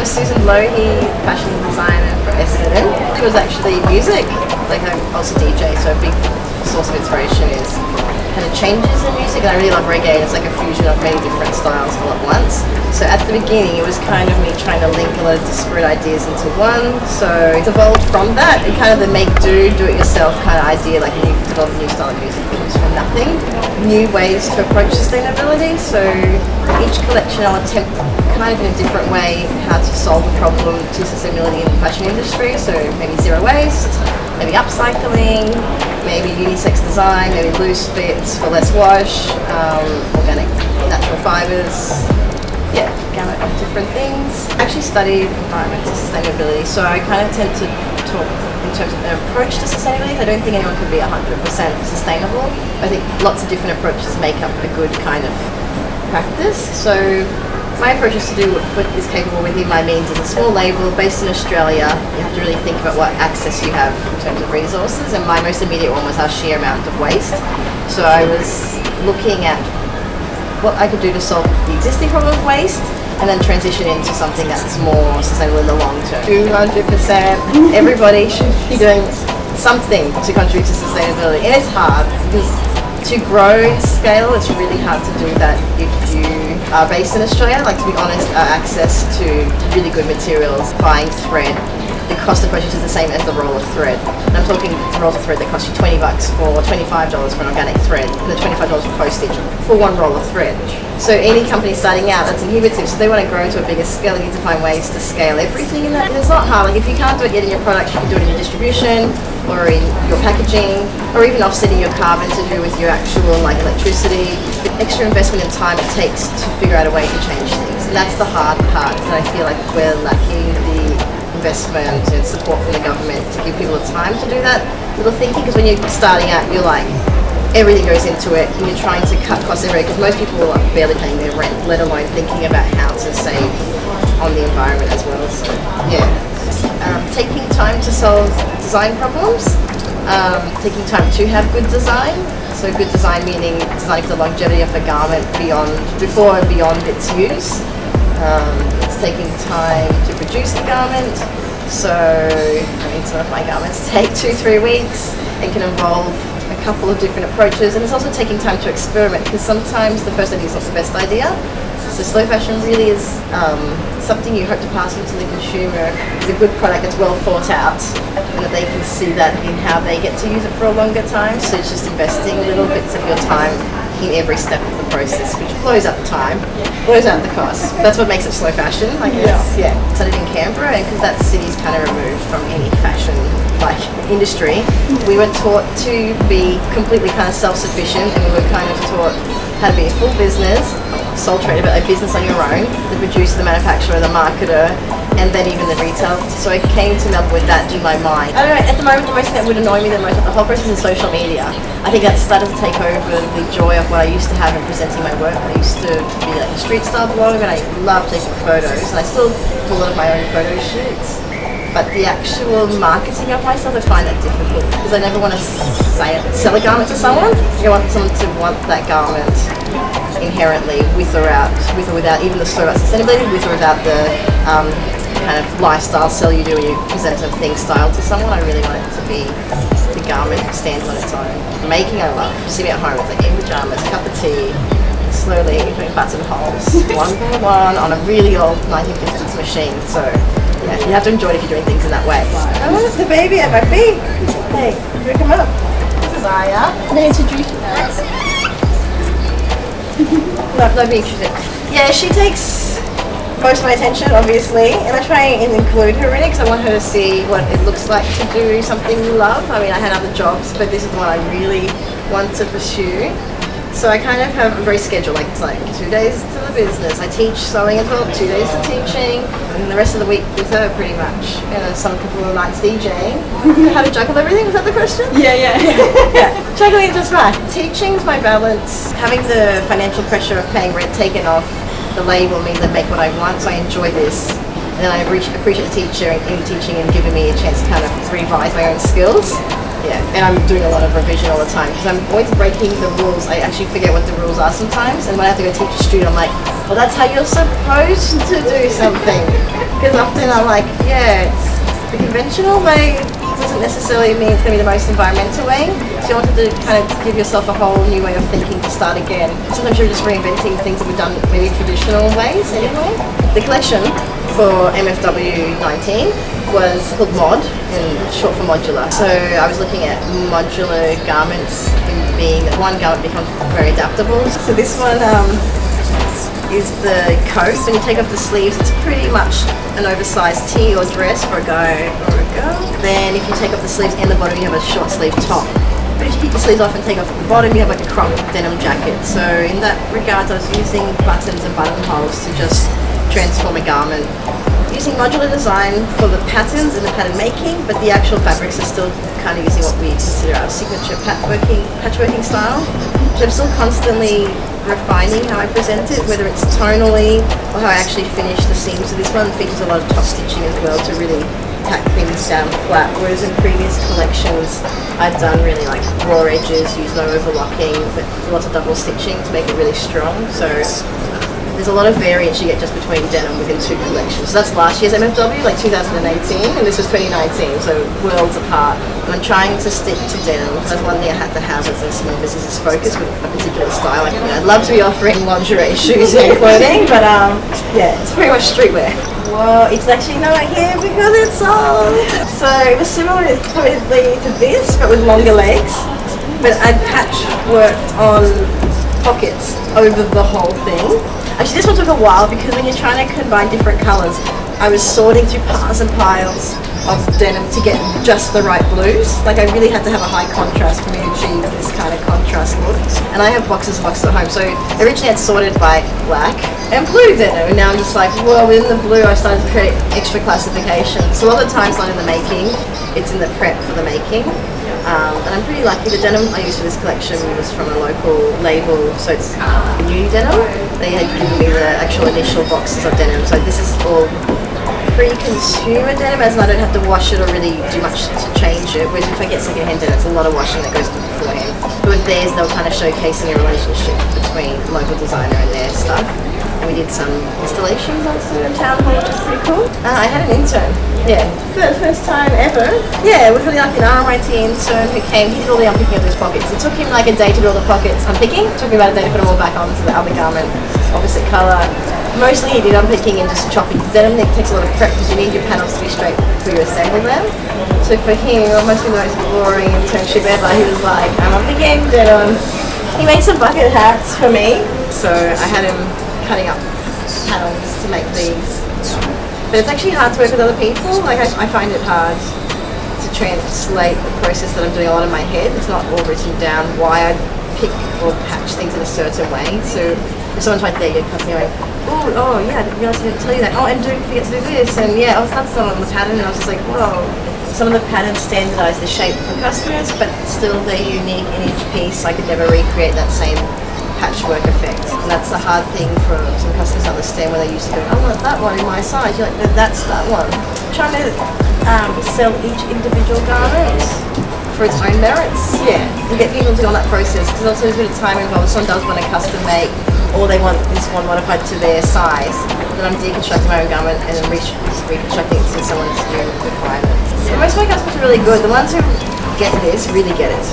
I'm Susan Lohe, fashion designer for Essendon. It was actually music. Like I'm also DJ, so a big source of inspiration is kind of changes in music. And I really love reggae. It's like a fusion of many different styles all at once. So at the beginning, it was kind of me trying to link a lot of disparate ideas into one. So it's evolved from that and kind of the make do it yourself kind of idea, like when you develop a new style of music comes from nothing. New ways to approach sustainability. So each collection I'll attempt kind of in a different way how to solve a problem to sustainability in the fashion industry. So maybe zero waste, maybe upcycling, maybe unisex design, maybe loose fits for less wash, organic natural fibres. Yeah, gamut of different things. I actually studied environmental sustainability, so I kind of tend to talk in terms of an approach to sustainability. I don't think anyone could be 100% sustainable. I think lots of different approaches make up a good kind of practice. So my approach is to do what is capable within my means as a small label based in Australia. You have to really think about what access you have in terms of resources, and my most immediate one was our sheer amount of waste. So I was looking at what I could do to solve the existing problem of waste and then transition into something that's more sustainable in the long term. 200%. Everybody should be doing something to contribute to sustainability. And it's hard because to grow in scale, it's really hard to do that if you are based in Australia. Like, to be honest, our access to really good materials, buying thread, the cost of purchase is the same as the roll of thread. And I'm talking rolls of thread that cost you $20 or $25 for an organic thread, and then $25 for postage for one roll of thread. So any company starting out, that's inhibitive. So they want to grow to a bigger scale, they need to find ways to scale everything in that. And it's not hard. Like, if you can't do it yet in your products, you can do it in your distribution or in your packaging, or even offsetting your carbon to do with your actual like electricity. The extra investment in time it takes to figure out a way to change things. And that's the hard part that I feel like we're lacking the investment and support from the government to give people the time to do that little thinking, because when you're starting out you're like everything goes into it and you're trying to cut costs everywhere, because most people are barely paying their rent, let alone thinking about how to save on the environment as well. So yeah, taking time to solve design problems, taking time to have good design. So good design meaning designing for the longevity of the garment before and beyond its use. It's taking time to produce the garment. So I mean, some of my garments take 2-3 weeks. It can involve a couple of different approaches, and it's also taking time to experiment, because sometimes the first idea is not the best idea. So slow fashion really is something you hope to pass on to the consumer is a good product that's well thought out, and that they can see that in how they get to use it for a longer time. So it's just investing little bits of your time in every step of the process, which blows out the time, blows out the cost. That's what makes it slow fashion, I guess. Yeah. Started in Canberra, and because that city's kind of removed from any fashion like industry, we were taught to be completely kind of self-sufficient, and we were kind of taught how to be a full business, sole trader, but a business on your own, the producer, the manufacturer, the marketer, and then even the retail. So I came to Melbourne with that in my mind. I don't know, at the moment the most thing that would annoy me the most of the whole process is social media. I think that started to take over the joy of what I used to have in presenting my work. I used to be like a street style blog, and I love taking photos, and I still do a lot of my own photo shoots. But the actual marketing of myself, I find that difficult, because I never want to sell a garment to someone. I want someone to want that garment inherently, with or without even the story about sustainability, with or without the kind of lifestyle sell you do when you present a thing style to someone. I really want it to be the garment stands on its own. Making I love. You see me at home, it's like in pajamas, cup of tea, slowly putting button holes, one by one, on a really old 1950s machine. So yeah, you have to enjoy it if you're doing things in that way. Oh, it's the baby at my feet. Hey, you come up. This is Aya. Can I introduce you guys? That'd be interesting. Yeah, she takes most of my attention, obviously, and I try and include her in it because I want her to see what it looks like to do something we love. I mean, I had other jobs, but this is the one I really want to pursue. So I kind of have a very schedule, like it's like 2 days to the business. I teach sewing as well, 2 days to teaching, and the rest of the week with her pretty much. And some people like DJing. How to juggle everything, was that the question? Yeah. Juggling it just right. Teaching's my balance. Having the financial pressure of paying rent taken off the label means I make what I want, so I enjoy this. And then I appreciate the teacher in teaching and giving me a chance to kind of revise my own skills. Yeah, and I'm doing a lot of revision all the time because I'm always breaking the rules. I actually forget what the rules are sometimes, and when I have to go teach a student, I'm like, well, that's how you're supposed to do something. Because often I'm like, yeah, it's the conventional way doesn't necessarily mean it's going to be the most environmental way. So you wanted to kind of give yourself a whole new way of thinking to start again. Sometimes you're just reinventing things that we've done maybe traditional ways anyway. The collection for MFW 19 was called Mod, in short for modular. So I was looking at modular garments in being that one garment becomes very adaptable. So this one is the coat. When you take off the sleeves, it's pretty much an oversized tee or dress for a guy or a girl. Then if you take off the sleeves and the bottom, you have a short sleeve top. But if you keep the sleeves off and take off the bottom, you have like a crop denim jacket. So in that regard, I was using buttons and buttonholes to just transform a garment. Using modular design for the patterns and the pattern making, but the actual fabrics are still kind of using what we consider our signature patchworking style. So I'm still constantly refining how I present it, whether it's tonally or how I actually finish the seams. So this one features a lot of top stitching as well to really tack things down flat, whereas in previous collections I've done really like raw edges, use no overlocking, but lots of double stitching to make it really strong. So there's a lot of variance you get just between denim within two collections. So that's last year's MFW, like 2018, and this was 2019, so worlds apart. And I'm trying to stick to denim, because that's one thing I had to have as a small business is focus with a particular style. Like, I'd love to be offering lingerie, shoes and clothing, but yeah, it's pretty much streetwear. Well, it's actually not here because it's sold. So it was similar probably to this, but with longer legs. But I patchworked on pockets over the whole thing. Actually, this one took a while because when you're trying to combine different colours, I was sorting through piles and piles of denim to get just the right blues. Like I really had to have a high contrast for me to achieve this kind of contrast look. And I have boxes and boxes at home. So originally I'd sorted by black and blue denim. And now I'm just like, well, within the blue I started to create extra classifications. So a lot of the time it's not in the making, it's in the prep for the making. And I'm pretty lucky. The denim I used for this collection was from a local label, so it's new denim. They had given me the actual initial boxes of denim, so this is all pre-consumer denim, as in I don't have to wash it or really do much to change it. Whereas if I get secondhand denim, it's a lot of washing that goes beforehand. But with theirs, they were kind of showcasing a relationship between local designer and their stuff. And we did some installations also in town hall, which was pretty cool. I had an intern. Yeah, for the first time ever. Yeah, it was really like an RMIT intern who came. He did all the unpicking of those pockets. It took him like a day to do all the pockets unpicking. It took me about a day to put them all back onto the other garment, opposite colour. Mostly he did unpicking and just chopping. Denim takes a lot of prep because you need your panels to be straight before you assemble them. So for him, it must be the most boring internship ever. He was like, I'm unpicking denim. He made some bucket hats for me. So I had him cutting up panels to make these. But it's actually hard to work with other people. Like I find it hard to translate the process that I'm doing a lot in my head. It's not all written down why I pick or patch things in a certain way. So if someone's right there, you're constantly going, oh yeah, I didn't realize I didn't tell you that. Oh, and don't forget to do this. And yeah, that's not on the pattern. And I was just like, whoa. Some of the patterns standardise the shape for customers, but still they're unique in each piece. I could never recreate that same patchwork effect. And that's the hard thing for some customers to understand when they're used to going, I want that one in my size. You're like, no, that's that one. Trying to sell each individual garment for its own merits. Yeah, and get people to go on that process, because also there's a bit of time involved. Someone does want a custom make, or they want this one modified to their size, then I'm deconstructing my own garment and then reconstructing it to someone's new requirements. So most of my customers are really good. The ones who get this really get it.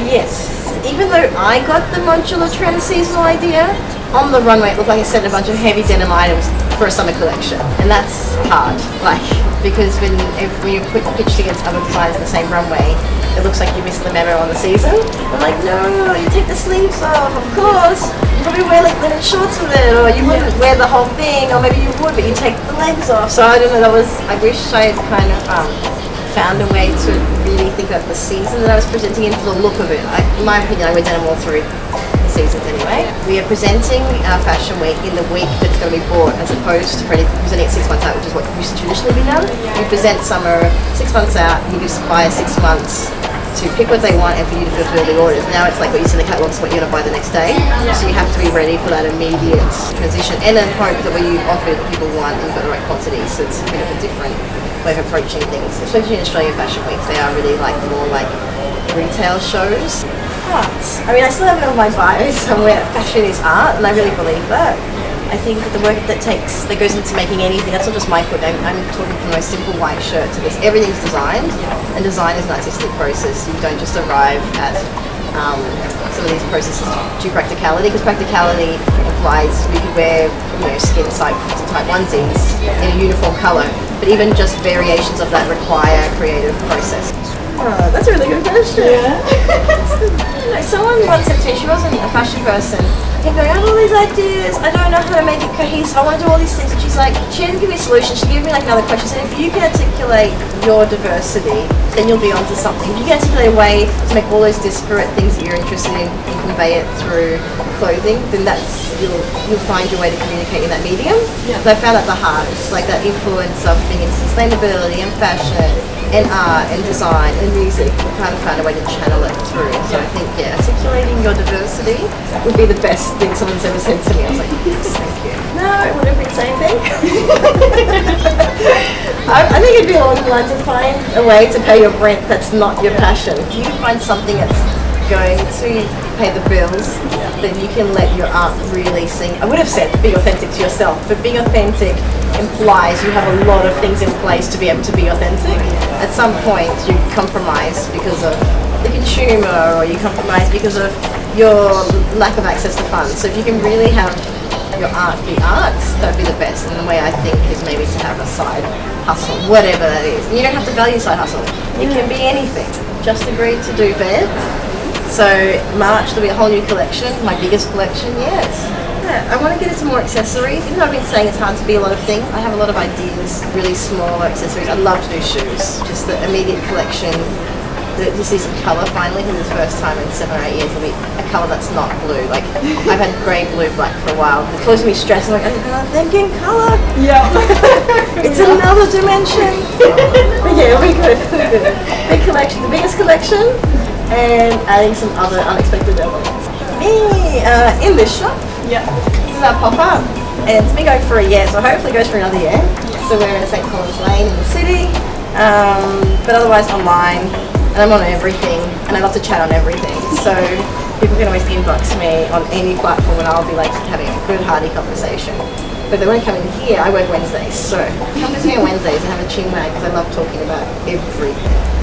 Yes. Even though I got the modular trend seasonal idea, on the runway it looked like I set a bunch of heavy denim items for a summer collection. And that's hard. Like, because when you put pitched against other designs in the same runway, it looks like you missed the memo on the season. I'm like, no, you take the sleeves off, of course. You probably wear like linen shorts with it, or you wouldn't wear the whole thing, or maybe you would, but you take the legs off. So I don't know, I wish I had kind of found a way to really think about the season that I was presenting in for the look of it. In my opinion, I wear denim all through the seasons anyway. We are presenting our fashion week in the week that's going to be bought, as opposed to presenting it 6 months out, which is what used to traditionally be done. We present summer 6 months out, and you give suppliers 6 months to pick what they want and for you to fulfill the orders. Now it's like what you see in the catalogs, what you're going to buy the next day. So you have to be ready for that immediate transition, and then hope that what you offer that people want, and you've got the right quantity. So it's a bit of a different way of approaching things, especially in Australian fashion weeks. They are really like more like retail shows. But I mean, I still have it on my bio somewhere that fashion is art, and I really believe that. I think that the work that goes into making anything, that's not just my foot. I'm talking from the most simple white shirt to this. Everything's designed, and design is an artistic process. You don't just arrive at some of these processes to practicality, because practicality implies we could wear, skin type onesies in a uniform color, but even just variations of that require a creative process. Oh, that's a really good question. Yeah. Someone once said to me, she wasn't a fashion person, kept going, I have all these ideas, I don't know how to make it cohesive, I want to do all these things. And she's like, she didn't give me a solution, she gave me like another question. She said, if you can articulate your diversity, then you'll be onto something. If you can articulate a way to make all those disparate things that you're interested in and convey it through clothing, then you'll find your way to communicate in that medium. Yeah. I found that the hardest, like that influence of being into sustainability and fashion and art and design and music. I kind of found a way to channel it through. So I think, articulating your diversity would be the best thing someone's ever said to me. I was like, yes, thank you. No, it wouldn't be the same thing. I think it'd be along the lines of find a way to pay your rent that's not your passion. If you find something that's going to pay the bills, then you can let your art really sing. I would have said be authentic to yourself, but being authentic implies you have a lot of things in place to be able to be authentic. At some point you compromise because of the consumer, or you compromise because of your lack of access to funds. So if you can really have your art be art, that'd be the best. And the way I think is maybe to have a side hustle, whatever that is. And you don't have to value side hustle. It can be anything. Just agreed to do Veb. So March there'll be a whole new collection, my biggest collection yet. Yeah, I want to get into more accessories. Even though I've been saying it's hard to be a lot of things, I have a lot of ideas, really small accessories. I love to do shoes. Just the immediate collection. You see some colour finally, for the first time in 7 or 8 years. There'll be a colour that's not blue. Like I've had grey, blue, black for a while. It's causing me stress. I'm like, I'm getting colour. Yeah. It's another dimension. But yeah, we good. Big collection, the biggest collection, and adding some other unexpected elements. Me in this shop. Yeah. This is our pop-up, and it's been going for a year, so hopefully it goes for another year. Yeah. So we're in St. Paul's Lane in the city, but otherwise online. And I'm on everything, and I love to chat on everything. So people can always inbox me on any platform, and I'll be like having a good, hearty conversation. But they won't come in here. I work Wednesdays, so come to me on Wednesdays and have a chin mag, because I love talking about everything.